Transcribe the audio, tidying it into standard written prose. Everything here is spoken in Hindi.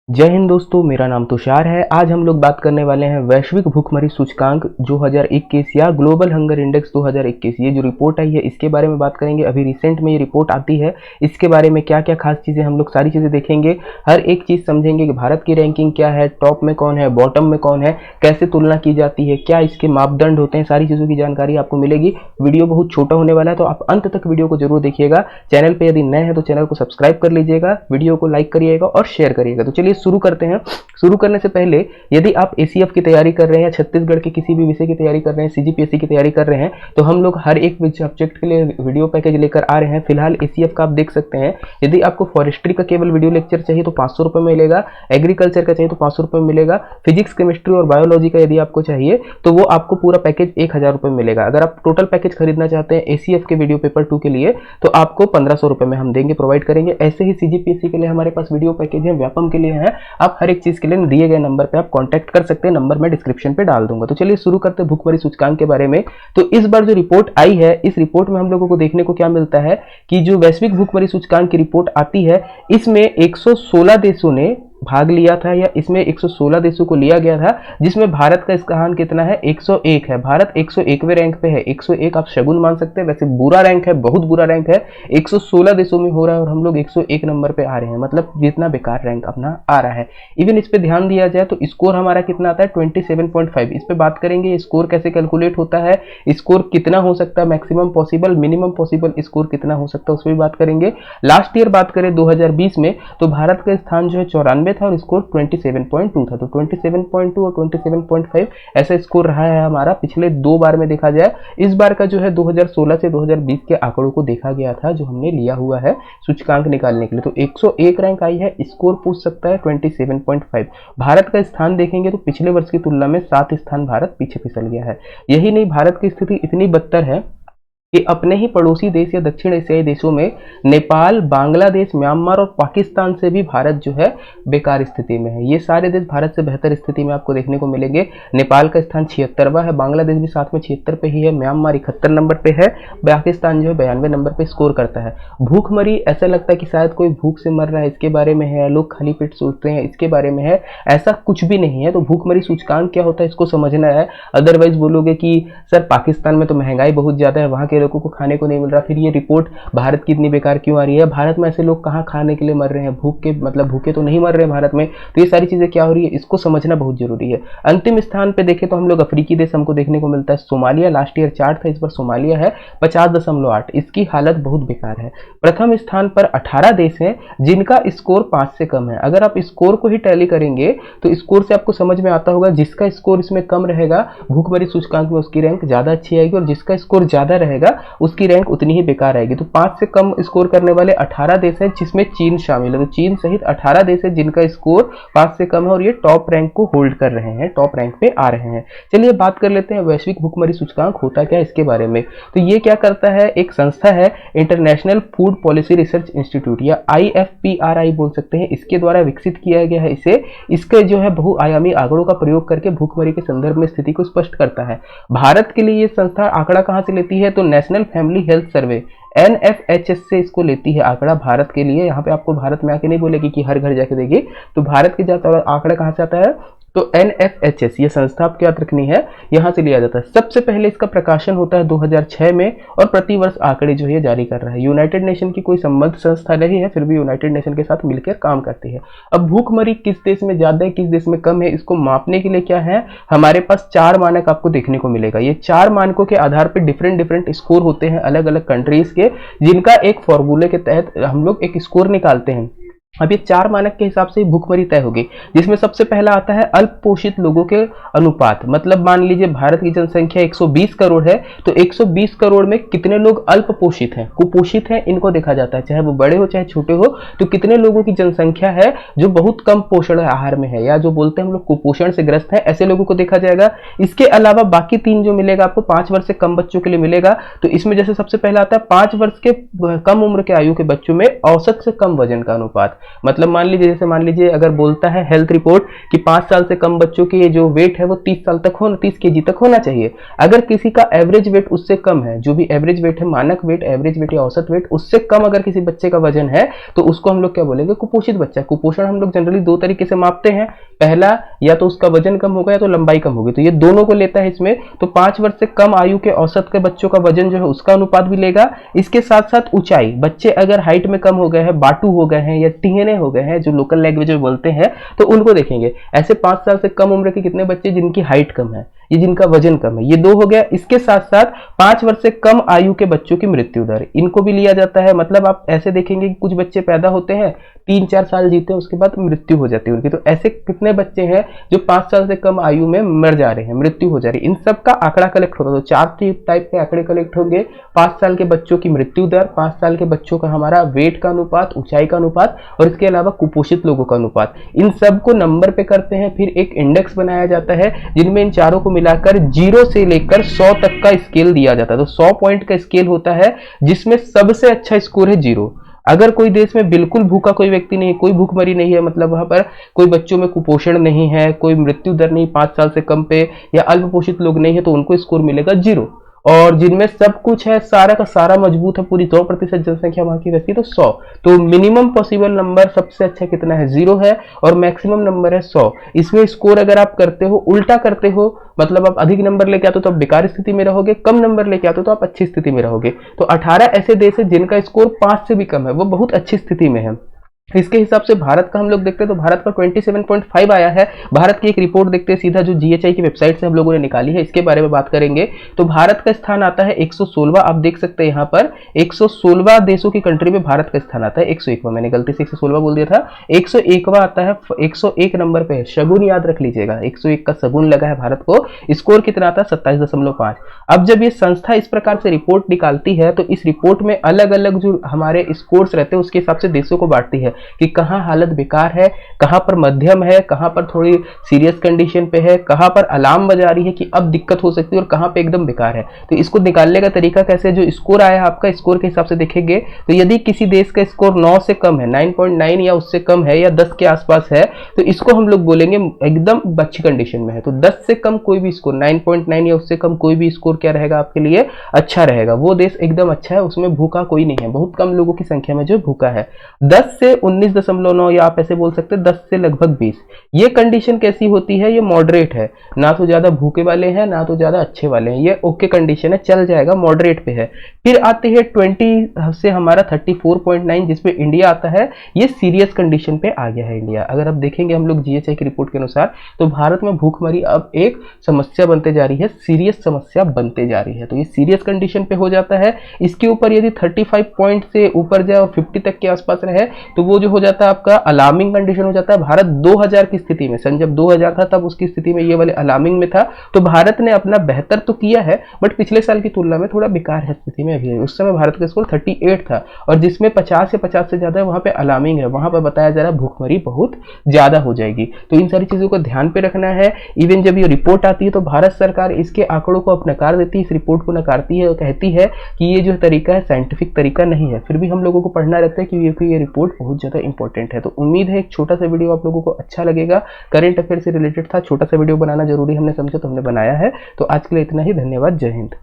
जय हिंद दोस्तों, मेरा नाम तुषार है। आज हम लोग बात करने वाले हैं वैश्विक भूखमरी सूचकांक 2021 या ग्लोबल हंगर इंडेक्स 2021। ये जो रिपोर्ट आई है इसके बारे में बात करेंगे। अभी रिसेंट में ये रिपोर्ट आती है, इसके बारे में क्या क्या खास चीज़ें हम लोग सारी चीज़ें देखेंगे। हर एक चीज़ समझेंगे कि भारत की रैंकिंग क्या है, टॉप में कौन है, बॉटम में कौन है, कैसे तुलना की जाती है, क्या इसके मापदंड होते हैं, सारी चीज़ों की जानकारी आपको मिलेगी। वीडियो बहुत छोटा होने वाला है तो आप अंत तक वीडियो को जरूर देखिएगा। चैनल पर यदि नए हैं तो चैनल को सब्सक्राइब कर लीजिएगा, वीडियो को लाइक करिएगा और शेयर करिएगा। तो चलिए शुरू करते हैं। शुरू करने से पहले यदि आप एसीएफ की तैयारी कर रहे हैं या छत्तीसगढ़ के किसी भी विषय की तैयारी कर रहे हैं, सीजीपीएससी की तैयारी कर रहे हैं, तो हम लोग हर एक सब्जेक्ट के लिए वीडियो पैकेज लेकर आ रहे हैं। फिलहाल एसीएफ का आप देख सकते हैं। यदि आपको फॉरेस्ट्री का केवल वीडियो लेक्चर चाहिए तो 500 रुपये में मिलेगा, एग्रीकल्चर का चाहिए तो 500 रुपये में मिलेगा, फिजिक्स केमिस्ट्री और बायोलॉजी का यदि आपको चाहिए तो वो आपको पूरा पैकेज 1000 रुपये में मिलेगा। अगर आप टोटल पैकेज खरीदना चाहते हैं एसीएफ के वीडियो पेपर 2 के लिए तो आपको 1500 रुपये में हम देंगे, प्रोवाइड करेंगे। ऐसे ही सीजीपीएससी के लिए हमारे पास वीडियो पैकेज है, व्यापम के लिए है। आप हर एक चीज के लिए दिए गए नंबर पे आप कांटेक्ट कर सकते हैं, नंबर मैं डिस्क्रिप्शन पे डाल दूंगा। तो चलिए शुरू करते हैं भूखमरी सूचकांक के बारे में। तो इस बार जो रिपोर्ट आई है, इस रिपोर्ट में हम लोगों को देखने को क्या मिलता है कि जो वैश्विक भूखमरी सूचकांक की रिपोर्ट आती है इसमें 116 देशों ने भाग लिया था, या इसमें 116 देशों को लिया गया था, जिसमें भारत का स्थान कितना है, 101 है। भारत 101वें रैंक पे है। 101 आप शगुन मान सकते हैं, वैसे बुरा रैंक है, बहुत बुरा रैंक है। 116 देशों में हो रहा है और हम लोग 101 नंबर पे आ रहे हैं, मतलब जितना बेकार रैंक अपना आ रहा है। इवन इस पे ध्यान दिया जाए तो स्कोर हमारा कितना आता है, 27.5। इस पे बात करेंगे, स्कोर कैसे कैलकुलेट होता है, स्कोर कितना हो सकता है, maximum possible, minimum possible score कितना हो सकता है, उस पर भी बात करेंगे। लास्ट ईयर बात करें 2020 में तो भारत का स्थान जो है 94 था और स्कोर 27.2 था। तो 27.2 और 27.5 ऐसा स्कोर रहा है हमारा पिछले 2 बार में देखा जाए। इस बार का जो है 2016 से 2020 के आंकड़ों को देखा गया था, जो हमने लिया हुआ है सूचकांक निकालने के लिए। तो 101 रैंक आई है, स्कोर पूछ सकता है 27.5। भारत का स्थान देखेंगे तो पिछले वर्ष की तुलना में 7 स्थान भारत पीछे फिसल गया है। यही नहीं, भारत की स्थिति इतनी बदतर है कि अपने ही पड़ोसी देश या दक्षिण एशियाई देशों में नेपाल, बांग्लादेश, म्यांमार और पाकिस्तान से भी भारत जो है बेकार स्थिति में है। ये सारे देश भारत से बेहतर स्थिति में आपको देखने को मिलेंगे। नेपाल का स्थान 76वां है, बांग्लादेश भी साथ में 76 पे ही है, म्यांमार 71 नंबर पे है, पाकिस्तान जो है 92 नंबर पे स्कोर करता है। भूखमरी, ऐसा लगता है कि शायद कोई भूख से मर रहा है इसके बारे में है, लोग खाली पेट सोचते हैं इसके बारे में है, ऐसा कुछ भी नहीं है। तो भूखमरी सूचकांक क्या होता है इसको समझना है। अदरवाइज बोलोगे कि सर पाकिस्तान में तो महंगाई बहुत ज्यादा है, वहां के लोगों को खाने को नहीं मिल रहा, फिर ये रिपोर्ट भारत की इतनी बेकार क्यों आ रही है। भारत में ऐसे लोग कहाँ खाने के लिए मर रहे हैं, भूख के, मतलब भूखे तो नहीं मर रहे हैं भारत में। तो ये सारी चीजें क्या हो रही है इसको समझना बहुत जरूरी है। अंतिम स्थान पे देखें तो हम लोग अफ्रीकी देश हमको देखने को मिलता है सोमालिया। लास्ट ईयर 4 था, इस बार सोमालिया है 50.8। इसकी हालत बहुत बेकार है। प्रथम स्थान पर 18 देश हैं जिनका स्कोर 5 से कम है। अगर आप स्कोर को ही टैली करेंगे तो स्कोर से आपको समझ में आता होगा, जिसका स्कोर इसमें कम रहेगा भूखमरी सूचकांक में उसकी रैंक ज्यादा अच्छी आएगी, और जिसका स्कोर ज्यादा रहेगा उसकी रैंक उतनी ही बेकार आएगी। तो 5 से कम स्कोर करने वाले 18 देश हैं, जिसमें चीन शामिल है। तो चीन सहित 18 देश है जिनका स्कोर 5 से कम है और ये टॉप रैंक को होल्ड कर रहे हैं, टॉप रैंक पे आ रहे हैं। चलिए बात कर लेते हैं वैश्विक भूखमरी सूचकांक होता क्या है इसके बारे में। तो ये क्या करता है, एक संस्था है international food policy research institute, या IFPRI बोल सकते हैं, इसके द्वारा विकसित किया गया है इसे। इसके जो है बहुआयामी आंकड़ों का प्रयोग करके भूखमरी के संदर्भ में स्थिति को स्पष्ट करता है। भारत के लिए ये संस्था आंकड़ा कहां से लेती है, तो national family health survey NFHS से इसको लेती है आंकड़ा भारत के लिए। यहाँ पे आपको भारत में आके नहीं बोलेगी कि हर घर जाके देगी, तो भारत के जाता है आंकड़ा कहाँ से आता है, तो NFHS ये संस्था आपको याद रखनी है, यहां से लिया जाता है। सबसे पहले इसका प्रकाशन होता है 2006 में, और प्रतिवर्ष आंकड़े जो है जारी कर रहा है। यूनाइटेड नेशन की कोई संबद्ध संस्था नहीं है, फिर भी यूनाइटेड नेशन के साथ मिलकर काम करती है। अब भूखमरी किस देश में ज्यादा है, किस देश में कम है, इसको मापने के लिए क्या है, हमारे पास 4 मानक आपको देखने को मिलेगा। ये 4 मानकों के आधार पर डिफरेंट स्कोर होते हैं अलग अलग कंट्रीज के, जिनका एक फॉर्मूले के तहत हम लोग एक स्कोर निकालते हैं। अब ये 4 मानक के हिसाब से भूखमरी तय होगी, जिसमें सबसे पहला आता है अल्प पोषित लोगों के अनुपात। मतलब मान लीजिए भारत की जनसंख्या 120 करोड़ है, तो 120 करोड़ में कितने लोग अल्प पोषित हैं, कुपोषित हैं, इनको देखा जाता है, चाहे वो बड़े हो चाहे छोटे हो। तो कितने लोगों की जनसंख्या है जो बहुत कम पोषण आहार में है, या जो बोलते हैं हम लोग कुपोषण से ग्रस्त है, ऐसे लोगों को देखा जाएगा। इसके अलावा बाकी 3 जो मिलेगा आपको 5 वर्ष से कम बच्चों के लिए मिलेगा। तो इसमें जैसे सबसे पहला आता है 5 वर्ष के कम उम्र के आयु के बच्चों में औसत से कम वजन का अनुपात। मतलब मान लीजिए अगर बोलता है हेल्थ रिपोर्ट कि 5 साल से कम बच्चों के जो वेट है वो 30 साल तक होना 30 केजी तक होना चाहिए। अगर किसी का एवरेज वेट उससे कम है, जो भी एवरेज वेट है, मानक वेट, एवरेज वेट या औसत वेट, उससे कम अगर किसी बच्चे का वजन है तो उसको हम लोग क्या बोलेंगे, कुपोषित बच्चा। कुपोषण हम लोग जनरली दो तरीके से मापते हैं, पहला या तो उसका वजन कम होगा या तो लंबाई कम होगी, तो ये दोनों को लेता है इसमें। तो 5 वर्ष से कम आयु के औसत के बच्चों का वजन जो है उसका अनुपात भी लेगा। इसके साथ साथ ऊंचाई, बच्चे अगर हाइट में कम हो गए हैं, बाटू हो गए हैं या टीहने हो गए हैं, जो लोकल लैंग्वेज में बोलते हैं, तो उनको देखेंगे। ऐसे 5 साल से कम उम्र के कितने बच्चे जिनकी हाइट कम है, ये जिनका वजन कम है, ये दो हो गया। इसके साथ साथ 5 वर्ष से कम आयु के बच्चों की मृत्यु दर, इनको भी लिया जाता है। मतलब आप ऐसे देखेंगे कि कुछ बच्चे पैदा होते हैं, 3-4 साल जीते हैं, उसके बाद मृत्यु हो जाती है उनकी। तो ऐसे कितने बच्चे हैं जो 5 साल से कम आयु में मर जा रहे हैं, मृत्यु हो जा रही है, इन सब का आंकड़ा कलेक्ट होता है। तो 4 टाइप के आंकड़े कलेक्ट होंगे। 5 साल के बच्चों की मृत्यु दर, 5 साल के बच्चों का हमारा वेट का अनुपात, ऊंचाई का अनुपात, और इसके अलावा कुपोषित लोगों का अनुपात। इन सब को नंबर पे करते हैं, फिर एक इंडेक्स बनाया जाता है जिनमें इन चारों को मिलाकर 0 से लेकर 100 तक का स्केल दिया जाता है। तो 100 पॉइंट का स्केल होता है जिसमें सबसे अच्छा स्कोर है 0। अगर कोई देश में बिल्कुल भूखा कोई व्यक्ति नहीं है, कोई भूखमरी नहीं है, मतलब वहां पर कोई बच्चों में कुपोषण नहीं है, कोई मृत्यु दर नहीं 5 साल से कम पे, या अल्प पोषित लोग नहीं है, तो उनको स्कोर मिलेगा 0। और जिनमें सब कुछ है, सारा का सारा मजबूत है, पूरी 100% जनसंख्या वहां की वैसी, तो 100। तो मिनिमम पॉसिबल नंबर सबसे अच्छा कितना है, 0 है, और मैक्सिमम नंबर है 100। इसमें स्कोर अगर आप करते हो, उल्टा करते हो, मतलब आप अधिक नंबर लेके आते हो तो आप बेकार स्थिति में रहोगे, कम नंबर लेके आते हो तो आप अच्छी स्थिति में रहोगे। तो 18 ऐसे देश है जिनका स्कोर 5 से भी कम है, वो बहुत अच्छी स्थिति में है। इसके हिसाब से भारत का हम लोग देखते हैं तो भारत का 27.5 आया है। भारत की एक रिपोर्ट देखते हैं सीधा, जो जीएचआई की वेबसाइट से हम लोगों ने निकाली है, इसके बारे में बात करेंगे। तो भारत का स्थान आता है 116वां। आप देख सकते हैं यहाँ पर 116वां देशों की कंट्री में भारत का स्थान आता है। 101वां, मैंने गलती से 116वां बोल दिया था, 101वां आता है, 101 नंबर पे है। शगुन याद रख लीजिएगा, 101 का शगुन लगा है भारत को। स्कोर कितना आता है, 27.5। अब जब ये संस्था इस प्रकार से रिपोर्ट निकालती है तो इस रिपोर्ट में अलग अलग जो हमारे स्कोर्स रहते हैं उसके हिसाब से देशों को बांटती है कि कहां हालत बेकार है, कहां पर मध्यम है, कहां पर थोड़ी सीरियस कंडीशन पे है, कहां पर अलार्म बजा रही है कि अब दिक्कत हो सकती है, और कहां पे एकदम बेकार है। तो इसको निकालने का तरीका कैसे, जो स्कोर आया आपका, स्कोर के हिसाब से देखेंगे। तो यदि किसी देश का स्कोर 9 से कम है, 9.9 या उससे कम है, या 10 के आसपास है, तो इसको हम लोग बोलेंगे एकदम अच्छी कंडीशन में है। तो 10 से कम कोई भी स्कोर, 9.9 या उससे कम कोई भी स्कोर क्या रहेगा आपके लिए, अच्छा रहेगा, वो देश एकदम अच्छा है, उसमें भूखा कोई नहीं है, बहुत कम लोगों की संख्या में जो भूखा है। 10 से 19.9, या आप ऐसे बोल सकते हैं 10 से लगभग 20, ये कंडीशन कैसी होती है, ये मॉडरेट है, ना तो ज्यादा भूखे वाले हैं ना तो ज्यादा अच्छे वाले हैं, ये ओके कंडीशन है, चल जाएगा, मॉडरेट पे है। फिर आती है 20 से हमारा 34.9, जिसपे इंडिया आता है, ये सीरियस कंडीशन पे आ गया है इंडिया। अगर आप देखेंगे हम लोग जीएचआई की रिपोर्ट के अनुसार, तो भारत में भूखमरी अब एक समस्या बनते जा रही है, सीरियस समस्या बनते जा रही है, तो ये सीरियस कंडीशन पे हो जाता है। इसके ऊपर यदि 35 पॉइंट से ऊपर जाए और 50 तक के आसपास रहे तो वो जो हो जाता है आपका अलार्मिंग कंडीशन हो जाता है। भारत 2000 की स्थिति में, सन जब 2000 था तब उसकी स्थिति में ये वाले अलार्मिंग में था। तो भारत ने अपना बेहतर तो किया है, बट पिछले साल की तुलना में थोड़ा बेकार है स्थिति में अभी है। उस समय भारत का स्कोर 38 था, और जिसमें 50 से ज्यादा वहां पे अलार्मिंग है, वहां पर बताया जा रहा है भूखमरी बहुत ज्यादा हो जाएगी। तो इन सारी चीजों को ध्यान पे रखना है। इवन जब ये रिपोर्ट आती है तो भारत सरकार इसके आंकड़ों को अब नकार देती है, इस रिपोर्ट को नकारती है और कहती है कि ये जो तरीका है साइंटिफिक तरीका नहीं है। फिर भी हम लोगों को पढ़ना रहता है क्योंकि ये रिपोर्ट बहुत ज्यादा इंपॉर्टेंट है। तो उम्मीद है एक छोटा सा वीडियो आप लोगों को अच्छा लगेगा, करंट अफेयर से रिलेटेड था, छोटा सा वीडियो बनाना जरूरी हमने समझा तो हमने बनाया है। तो आज के लिए इतना ही, धन्यवाद, जय हिंद।